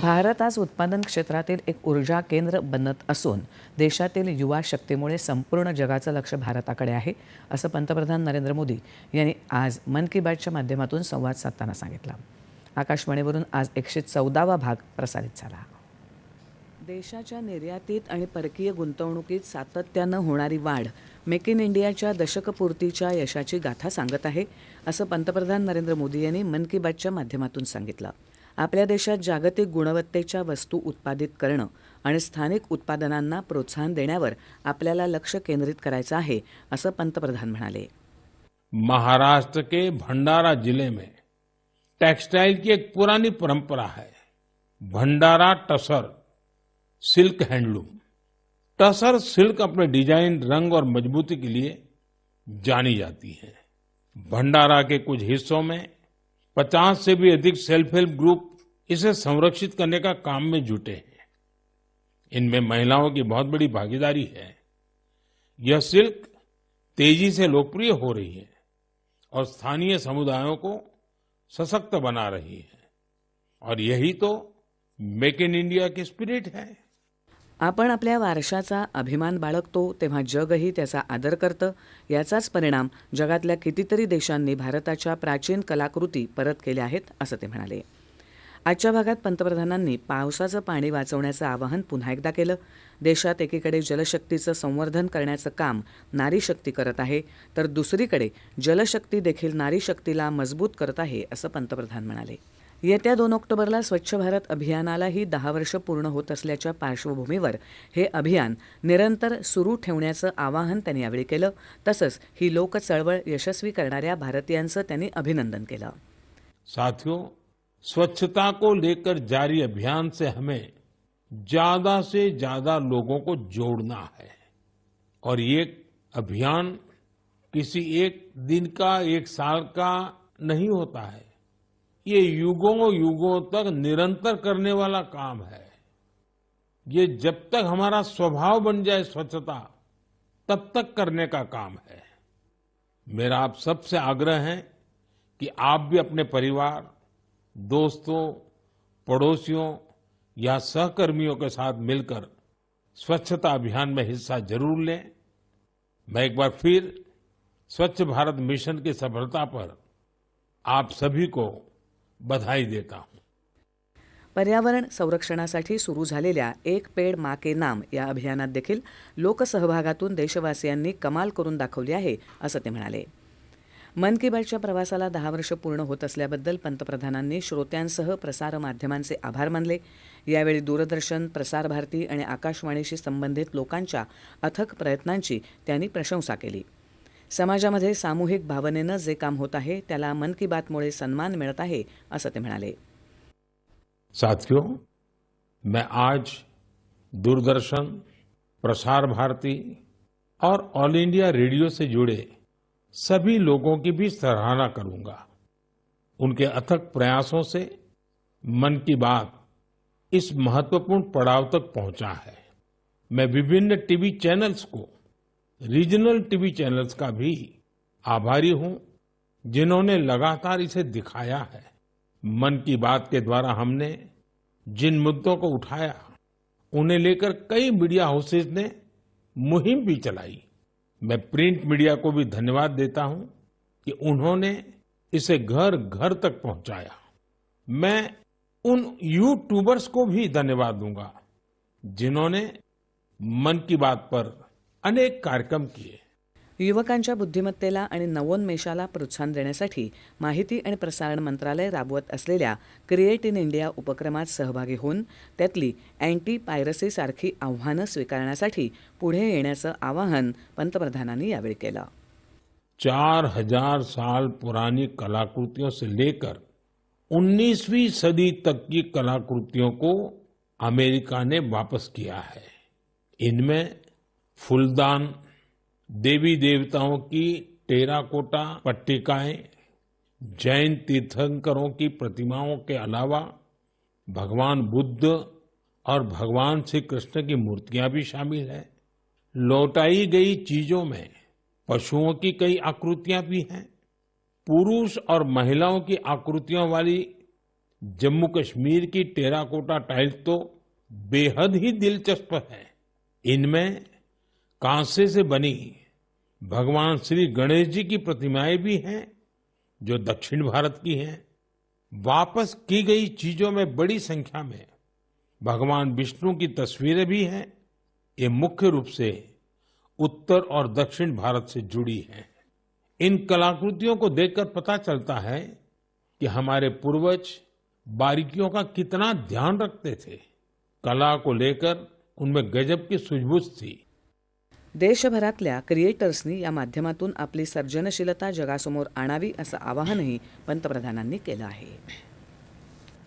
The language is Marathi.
भारत आज उत्पादन क्षेत्रातील एक ऊर्जा केंद्र बनत असून देशातील युवा शक्तीमुळे संपूर्ण जगाचं लक्ष भारताकडे आहे, असं पंतप्रधान नरेंद्र मोदी यांनी आज मन की बातच्या माध्यमातून संवाद साधताना सांगितलं. आकाशवाणीवरून आज 114वा भाग प्रसारित झाला. देशाच्या निर्यातीत आणि परकीय गुंतवणुकीत सातत्यानं होणारी वाढ मेक इन इंडियाच्या दशकपूर्तीच्या यशाची गाथा सांगत आहे, असं पंतप्रधान नरेंद्र मोदी यांनी मन की बातच्या माध्यमातून सांगितलं. आपल्या देशात जागतिक गुणवत्तेच्या वस्तू उत्पादित करणं आणि स्थानिक उत्पादनांना प्रोत्साहन देण्यावर आपल्याला लक्ष केंद्रित करायचं आहे, असं पंतप्रधान म्हणाले. महाराष्ट्र के भंडारा जिले में टेक्सटाइल की एक पुरानी परंपरा है. भंडारा टसर सिल्क हैंडलूम. टसर सिल्क अपने डिजाइन, रंग और मजबूती के लिए जानी जाती है. भंडारा के कुछ हिस्सों में 50 से भी अधिक सेल्फ हेल्प ग्रुप इसे संरक्षित करने का काम में जुटे हैं. इनमें महिलाओं की बहुत बड़ी भागीदारी है. यह सिल्क तेजी से लोकप्रिय हो रही है और स्थानीय समुदायों को सशक्त बना रही है. और यही तो मेक इन इंडिया की स्पिरिट है. आपण आपल्या वारशाचा अभिमान बाळगतो तेव्हा जगही त्याचा आदर करतं. याचाच परिणाम जगातल्या कितीतरी देशांनी भारताच्या प्राचीन कलाकृती परत केल्या आहेत, असं ते म्हणाले. आजच्या भागात पंतप्रधानांनी पावसाचं पाणी वाचवण्याचं आवाहन पुन्हा एकदा केलं. देशात एकीकडे जलशक्तीचं संवर्धन करण्याचं काम नारी शक्ती करत आहे, तर दुसरीकडे जलशक्ती देखील नारी शक्तीला मजबूत करत आहे, असं पंतप्रधान म्हणाले. येत्या 2 ऑक्टोबरला स्वच्छ भारत अभियानालाही 10 वर्ष पूर्ण होत असल्याच्या पार्श्वभूमीवर हे अभियान निरंतर सुरू ठेवण्याचं आवाहन त्यांनी यावेळी केलं. तसंच ही लोक चळवळ यशस्वी करणाऱ्या भारतीयांचं त्यांनी अभिनंदन केलं. साथियों, स्वच्छता को लेकर जारी अभियान से हमें ज्यादा से ज्यादा लोगों को जोड़ना है. और ये अभियान किसी एक दिन का, एक साल का नहीं होता है. ये युगों युगों तक निरंतर करने वाला काम है. ये जब तक हमारा स्वभाव बन जाए स्वच्छता, तब तक करने का काम है. मेरा आप सबसे आग्रह है कि आप भी अपने परिवार, दोस्तों, पड़ोसियों या सहकर्मियों के साथ मिलकर स्वच्छता अभियान में हिस्सा जरूर लें. मैं एक बार फिर स्वच्छ भारत मिशन की सफलता पर आप सभी को बधाई देता हूं. पर्यावरण संरक्षणासाठी सुरू झालेल्या एक पेड माँ के नाम या अभियानात देखील लोकसहभागातून देशवासियांनी कमाल करून दाखवली आहे, असं ते म्हणाले. मन की बातच्या प्रवासाला 10 वर्ष पूर्ण होत असल्याबद्दल पंतप्रधानांनी श्रोत्यांसह प्रसार माध्यमांचे आभार मानले. यावेळी दूरदर्शन, प्रसार भारती आणि आकाशवाणीशी संबंधित लोकांच्या अथक प्रयत्नांची त्यांनी प्रशंसा केली. समाजामध्ये सामूहिक भावनेनं जे काम होत आहे त्याला मन की बातमुळे सन्मान मिळत आहे, असं ते म्हणाले. साथियों, मैं आज दूरदर्शन, प्रसार भारती और ऑल इंडिया रेडियो से जुड़े सभी लोगों की भी सराहना करूंगा. उनके अथक प्रयासों से मन की बात इस महत्वपूर्ण पड़ाव तक पहुंचा है. मैं विभिन्न टीवी चैनल्स को, रीजनल टीवी चैनल्स का भी आभारी हूं, जिन्होंने लगातार इसे दिखाया है. मन की बात के द्वारा हमने जिन मुद्दों को उठाया, उन्हें लेकर कई मीडिया हाउसेज ने मुहिम भी चलाई. मैं प्रिंट मीडिया को भी धन्यवाद देता हूं कि उन्होंने इसे घर घर तक पहुंचाया. मैं उन यूट्यूबर्स को भी धन्यवाद दूंगा जिन्होंने मन की बात पर अनेक कार्यक्रम किए. युवकांच्या बुद्धिमत्तेला आणि नवोन्मेषाला प्रोत्साहन देण्यासाठी माहिती आणि प्रसारण मंत्रालय राबवत असलेल्या क्रिएट इन इंडिया उपक्रमात सहभागी होऊन त्यातली अँटी पायरसी सारखी आव्हानं स्वीकारण्यासाठी पुढे येण्याचं आवाहन पंतप्रधानांनी यावेळी केलं. 4000 साल पुरानी कलाकृतियों से लेकर 19वीं सदी तक की कलाकृतियों को अमेरिका ने वापस किया है. इनमें फूलदान, देवी देवताओं की टेराकोटा पट्टिकाएं, जैन तीर्थंकरों की प्रतिमाओं के अलावा भगवान बुद्ध और भगवान श्री कृष्ण की मूर्तियां भी शामिल हैं. लौटाई गई चीजों में पशुओं की कई आकृतियां भी हैं. पुरुष और महिलाओं की आकृतियों वाली जम्मू कश्मीर की टेराकोटा टाइल्स तो बेहद ही दिलचस्प है। इनमें कांसे से बनी भगवान श्री गणेश जी की प्रतिमाएं भी हैं, जो दक्षिण भारत की हैं। वापस की गई चीजों में बड़ी संख्या में भगवान विष्णु की तस्वीरें भी हैं। ये मुख्य रूप से उत्तर और दक्षिण भारत से जुड़ी हैं। इन कलाकृतियों को देखकर पता चलता है कि हमारे पूर्वज बारीकियों का कितना ध्यान रखते थे। कला को लेकर उनमें गजब की सूझबूझ थी। देशभरातल्या क्रिएटर्सनी या माध्यमातून आपली सर्जनशीलता जगासमोर आणावी असं आवाहनही पंतप्रधानांनी केलं आहे.